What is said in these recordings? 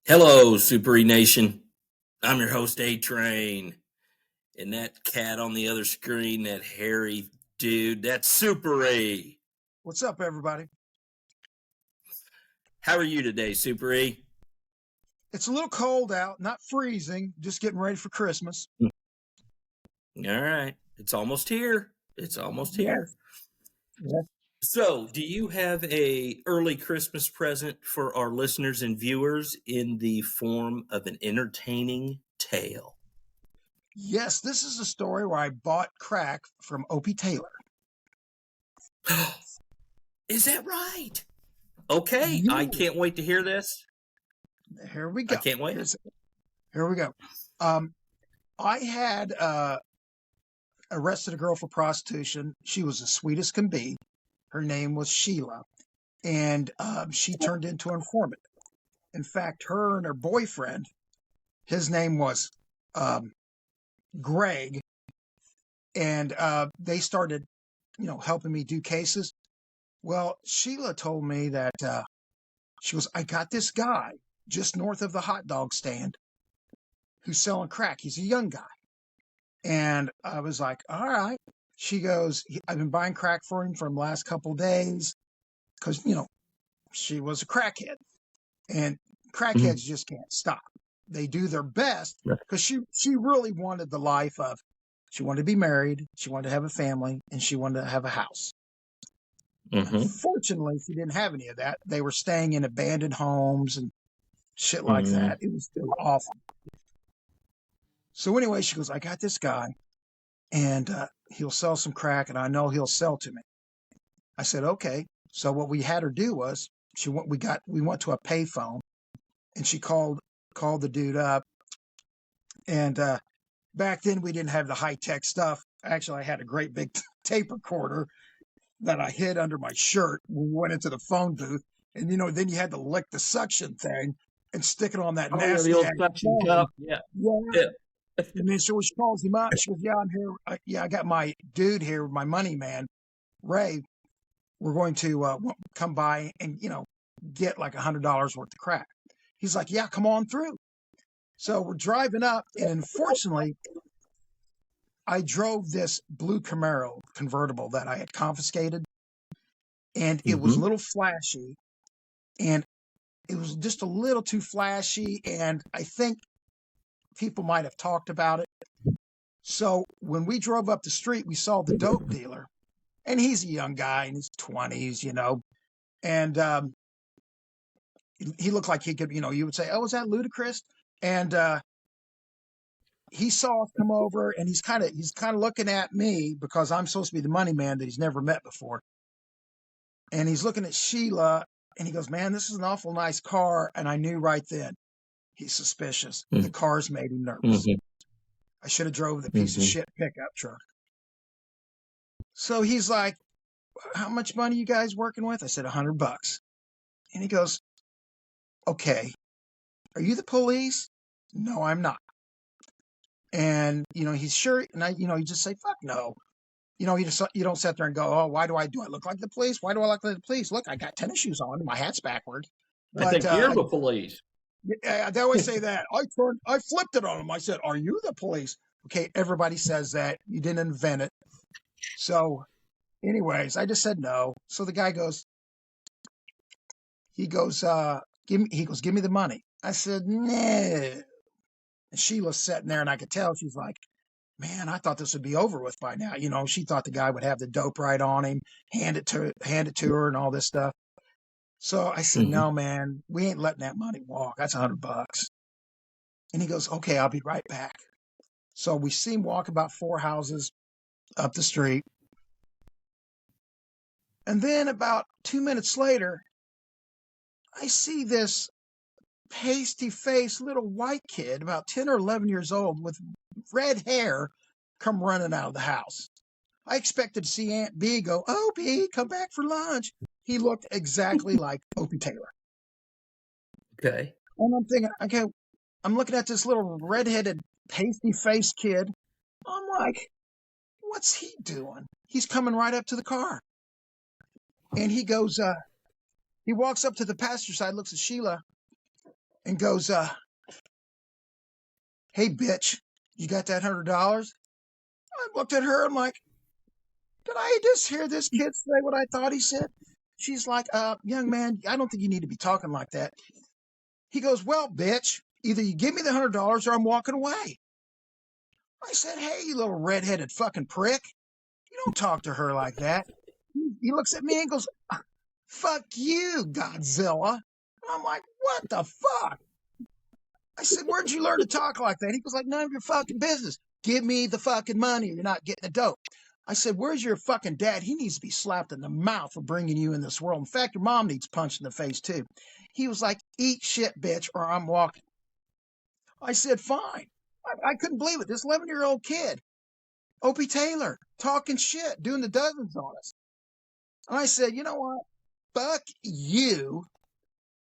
Hello, Super E Nation. I'm your host, A Train. And that cat on the other screen, that hairy dude, that's Super E. What's up, everybody? How are you today, Super E? It's a little cold out, not freezing, just getting ready for Christmas. All right. It's almost here. It's almost here. Yes. So, do you have a early Christmas present for our listeners and viewers in the form of an entertaining tale? Yes, this is a story where I bought crack from Opie Taylor. Is that right? Okay, I Yeah. can't wait to hear this. Here we I go. can't wait. Here we go. I had arrested a girl for prostitution. She was as sweet as can be. Her name was Sheila, and she turned into an informant. In fact, her and her boyfriend, his name was Greg, and they started, helping me do cases. Well, Sheila told me that she goes, I got this guy just north of the hot dog stand who's selling crack. He's a young guy. And I was like, all right. She goes, I've been buying crack for him for the last couple of days because, she was a crackhead. And crackheads just can't stop. They do their best because she really wanted the life of, she wanted to be married, she wanted to have a family, and she wanted to have a house. Unfortunately, she didn't have any of that. They were staying in abandoned homes and shit like that. It was awful. So anyway, she goes, I got this guy and he'll sell some crack and I know he'll sell to me. I said, okay. So what we had her do was we went to a payphone and she called the dude up. And back then we didn't have the high tech stuff. Actually, I had a great big tape recorder that I hid under my shirt when we went into the phone booth. And, then you had to lick the suction thing and stick it on that nasty the old suction cup. Yeah. And then so she calls him up. She goes, yeah, I'm here. I got my dude here, my money man, Ray. We're going to come by and, get like $100 worth of crack. He's like, yeah, come on through. So we're driving up. And unfortunately, I drove this blue Camaro convertible that I had confiscated. And it was a little flashy. And it was just a little too flashy. And I think people might have talked about it. So when we drove up the street, we saw the dope dealer, and he's a young guy in his 20s, and he looked like he could, you would say, oh, is that Ludicrous? And he saw us come over, and he's kind of looking at me because I'm supposed to be the money man that he's never met before. And he's looking at Sheila, and he goes, man, this is an awful nice car. And I knew right then he's suspicious. The cars made him nervous. I should have drove the piece of shit pickup truck. So he's like, how much money you guys working with? I said, $100. And he goes, okay, are you the police? No, I'm not. And, he's sure. And you just say, fuck no. You don't sit there and go, oh, why do I look like the police? Why do I look like the police? Look, I got tennis shoes on and my hat's backwards. I think you're the police. They always say that. I flipped it on him. I said, are you the police? Okay, everybody says that. You didn't invent it. So anyways, I just said no. So the guy goes, give me the money. I said, no. And Sheila's sitting there and I could tell she's like, man, I thought this would be over with by now. She thought the guy would have the dope right on him, hand it to her and all this stuff. So I said, no, man, we ain't letting that money walk. That's $100. And he goes, okay, I'll be right back. So we see him walk about 4 houses up the street. And then about 2 minutes later, I see this pasty-faced little white kid, about 10 or 11 years old, with red hair, come running out of the house. I expected to see Aunt B go, Opie, come back for lunch. He looked exactly like Opie Taylor. Okay. And I'm thinking, okay, I'm looking at this little redheaded, pasty-faced kid. I'm like, what's he doing? He's coming right up to the car. And he goes, he walks up to the passenger side, looks at Sheila, and goes, "Hey, bitch, you got that $100?" I looked at her. I'm like, did I just hear this kid say what I thought he said? She's like, young man, I don't think you need to be talking like that. He goes, well, bitch, either you give me the $100 or I'm walking away. I said, hey, you little redheaded fucking prick. You don't talk to her like that. He looks at me and goes, fuck you, Godzilla. I'm like, what the fuck? I said, where'd you learn to talk like that? He goes like, none of your fucking business. Give me the fucking money or you're not getting the dope. I said, where's your fucking dad? He needs to be slapped in the mouth for bringing you in this world. In fact, your mom needs punched in the face too. He was like, eat shit, bitch, or I'm walking. I said, fine. I couldn't believe it. This 11-year-old kid, Opie Taylor, talking shit, doing the dozens on us. And I said, you know what? Fuck you.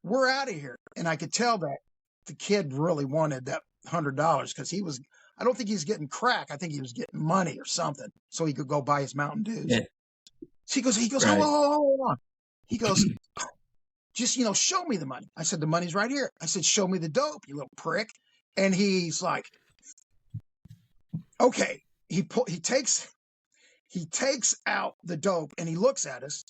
We're out of here. And I could tell that the kid really wanted that $100 because I don't think he's getting crack. I think he was getting money or something so he could go buy his Mountain Dews. Yeah. He goes, Right. hold on. He goes, just, show me the money. I said, the money's right here. I said, show me the dope, you little prick. And he's like, okay. He takes out the dope and he looks at us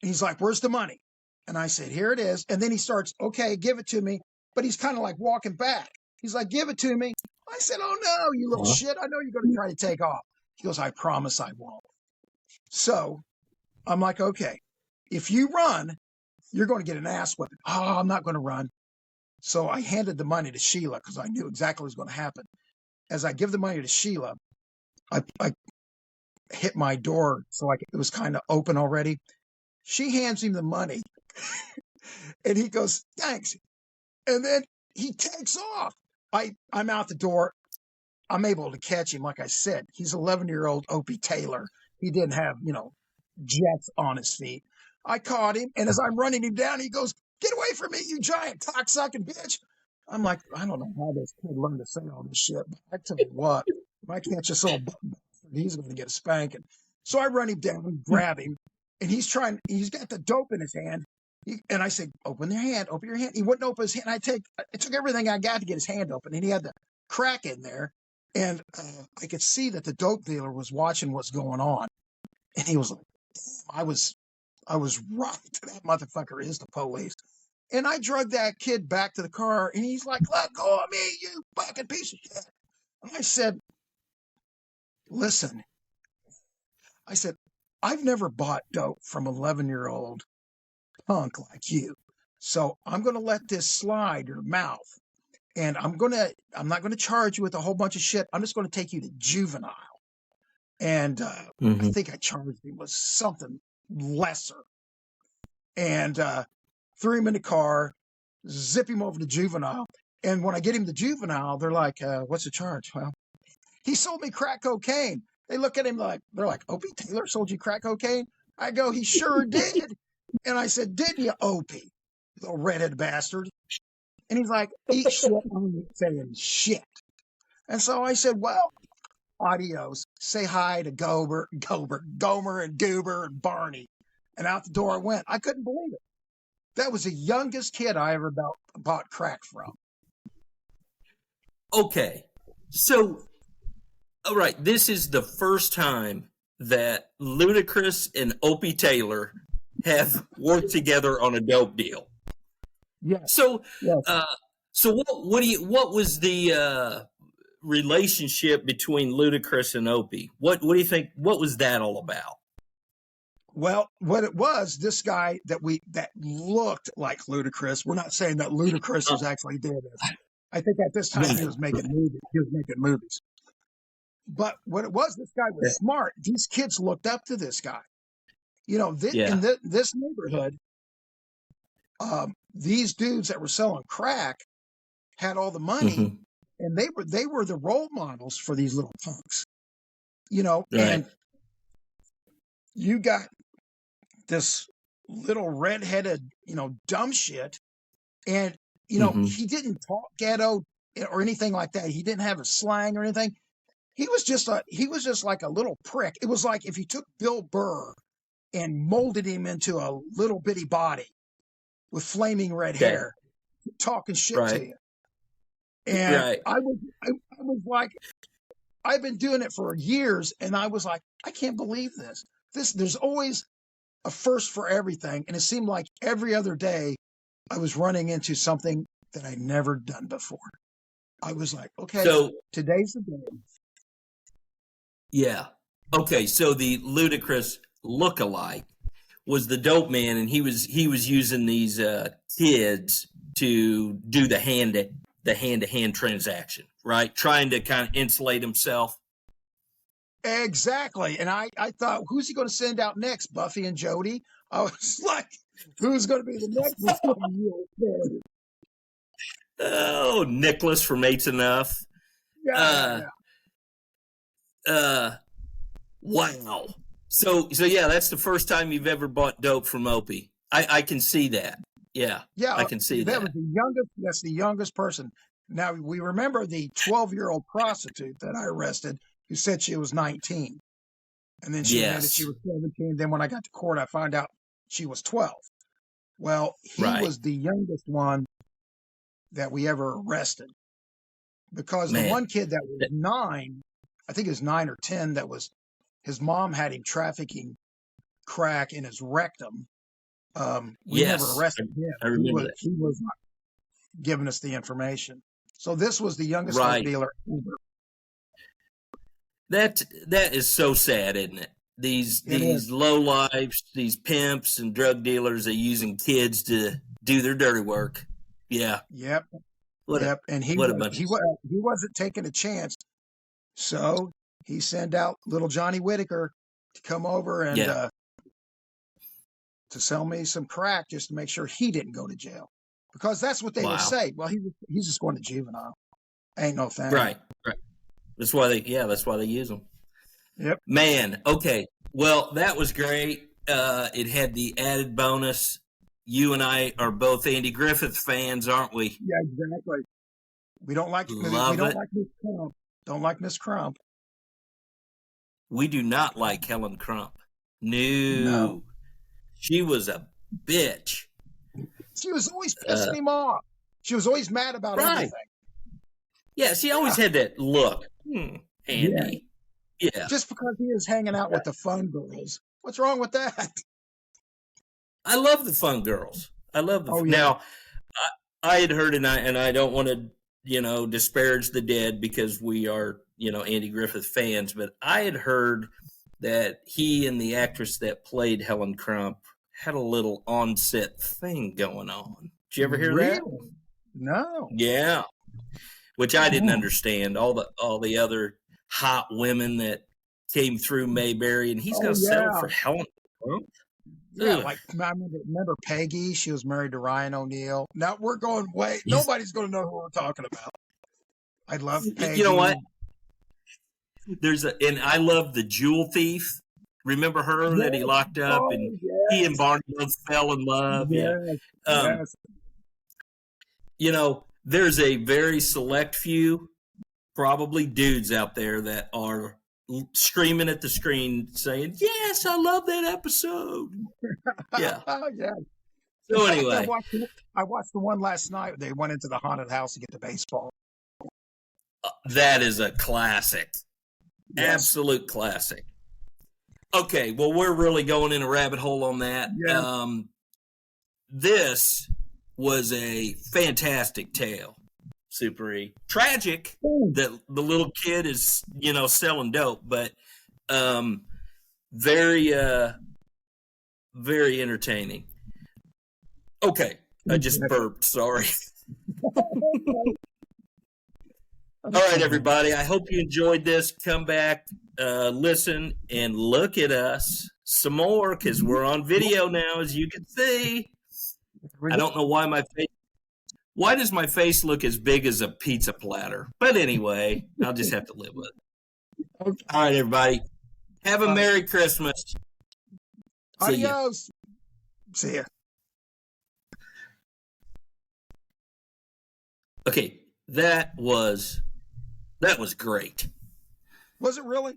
and he's like, where's the money? And I said, here it is. And then he starts, okay, give it to me. But he's kind of like walking back. He's like, give it to me. I said, oh no, you little shit. I know you're going to try to take off. He goes, I promise I won't. So I'm like, okay, if you run, you're going to get an ass whipping. Oh, I'm not going to run. So I handed the money to Sheila because I knew exactly what was going to happen. As I give the money to Sheila, I hit my door. So it was kind of open already. She hands him the money and he goes, thanks. And then he takes off. I'm out the door. I'm able to catch him. Like I said, he's 11-year-old Opie Taylor. He didn't have, jets on his feet. I caught him. And as I'm running him down, he goes, get away from me, you giant cocksucking bitch. I'm like, I don't know how this kid learned to say all this shit. But I tell you what, if I catch this old bastard, he's going to get a spanking. So I run him down and grab him. And he's got the dope in his hand. And I said, open your hand. He wouldn't open his hand. I took everything I got to get his hand open. And he had the crack in there. And I could see that the dope dealer was watching what's going on. And he was like, I was right. That motherfucker is the police. And I drug that kid back to the car. And he's like, let go of me, you fucking piece of shit. And I said, listen. I said, I've never bought dope from 11-year-old punk like you. So I'm going to let this slide your mouth. And I'm not going to charge you with a whole bunch of shit. I'm just going to take you to juvenile. And I think I charged him with something lesser. And threw him in the car, zip him over to juvenile. And when I get him to juvenile, they're like, what's the charge? Well, he sold me crack cocaine. They look at him they're like, Opie Taylor sold you crack cocaine? I go, he sure did. And I said, did you, Opie, little redheaded bastard? And he's like, eat shit. I'm saying shit. And so I said, well, adios. Say hi to Gomer, and Goober, and Barney. And out the door I went. I couldn't believe it. That was the youngest kid I ever bought crack from. Okay. So, all right, this is the first time that Ludicrous and Opie Taylor have worked together on a dope deal. Yes. So, yes. So what was the relationship between Ludicrous and Opie? What do you think? What was that all about? Well, what it was, this guy that looked like Ludicrous. We're not saying that Ludicrous was actually doing this. I think at this time he was making movies. But what it was, this guy was smart. These kids looked up to this guy. In this neighborhood, these dudes that were selling crack had all the money, and they were the role models for these little punks. And you got this little redheaded, dumb shit, and he didn't talk ghetto or anything like that. He didn't have a slang or anything. He was just like a little prick. It was like if you took Bill Burr and molded him into a little bitty body with flaming red hair. talking shit to Right. you. And Right. I was like, I've been doing it for years, and I was like, I can't believe this. There's always a first for everything, and it seemed like every other day I was running into something that I'd never done before. I was like, okay, So, today's the day. yeah. Okay, so the Ludicrous look-alike was the dope man, and he was using these kids to do the hand-to-hand transaction, right? Trying to kind of insulate himself. Exactly. And I thought, who's he going to send out next? Buffy and Jody? I was like, who's going to be the next one? Oh, Nicholas from Eight's Enough. Yeah. Wow. So yeah, that's the first time you've ever bought dope from Opie. I can see that. Yeah, Yeah, I can see that that. was the youngest. That's the youngest person. Now we remember the 12-year-old prostitute that I arrested who said she was 19. And then she admitted she Yes. was 17. Then when I got to court, I found out she was 12. Well, he Right. was the youngest one that we ever arrested, because the Man. one kid that was 9, I think it was 9 or 10, that was his mom had him trafficking crack in his rectum. We never Yes. arrested him. I remember that. He was not giving us the information. So this was the youngest dope Right. dealer ever. That is so sad, isn't it? These It is. low lives, these pimps and drug dealers are using kids to do their dirty work. Yeah. Yep. What Yep. And what a bunch he of wasn't taking a chance. So he sent out little Johnny Whitaker to come over and yeah. to sell me some crack just to make sure he didn't go to jail. Because that's what they would Wow. say. Well, he's just going to juvenile. Ain't no thing. Right. Right. That's why they use them. Yep. Man, okay. Well, that was great. It had the added bonus. You and I are both Andy Griffith fans, aren't we? Yeah, exactly. We don't like Love it. like Miss Crump. Don't like Miss Crump. We do not like Helen Crump. No. She was a bitch. She was always pissing him off. She was always mad about Right. everything. Yeah, she always had that look. Andy. Yeah. Just because he was hanging out with the fun girls. What's wrong with that? I love the fun girls. I love the Oh, yeah. Now, I had heard, and I don't want to, disparage the dead because we are, Andy Griffith fans, but I had heard that he and the actress that played Helen Crump had a little on-set thing going on. Did you ever hear that? Really? No. Yeah. Which I didn't understand. All the other hot women that came through Mayberry, and he's going to settle for Helen Crump? Yeah, Ugh. like I remember Peggy. She was married to Ryan O'Neal. Now we're going way. Nobody's going to know who we're talking about. I love Peggy. You know what? And I love the jewel thief. Remember her that he locked up, and he and Barney both fell in love. Yes. Yeah. There's a very select few, probably dudes out there that are screaming at the screen saying, "Yes, I love that episode." Yeah. Yeah. So anyway, I watched the one last night. They went into the haunted house to get the baseball. that is a classic. Yes. Absolute classic. Okay, well, we're really going in a rabbit hole on that. Yeah. This was a fantastic tale. Super E. Tragic that the little kid is, selling dope, but very, very entertaining. Okay, I just burped. Sorry. All right, everybody. I hope you enjoyed this. Come back, listen, and look at us some more because we're on video now, as you can see. I don't know why does my face look as big as a pizza platter? But anyway, I'll just have to live with it. All right, everybody. Have a Merry Christmas. Adios. See ya. Okay, that was great. Was it really?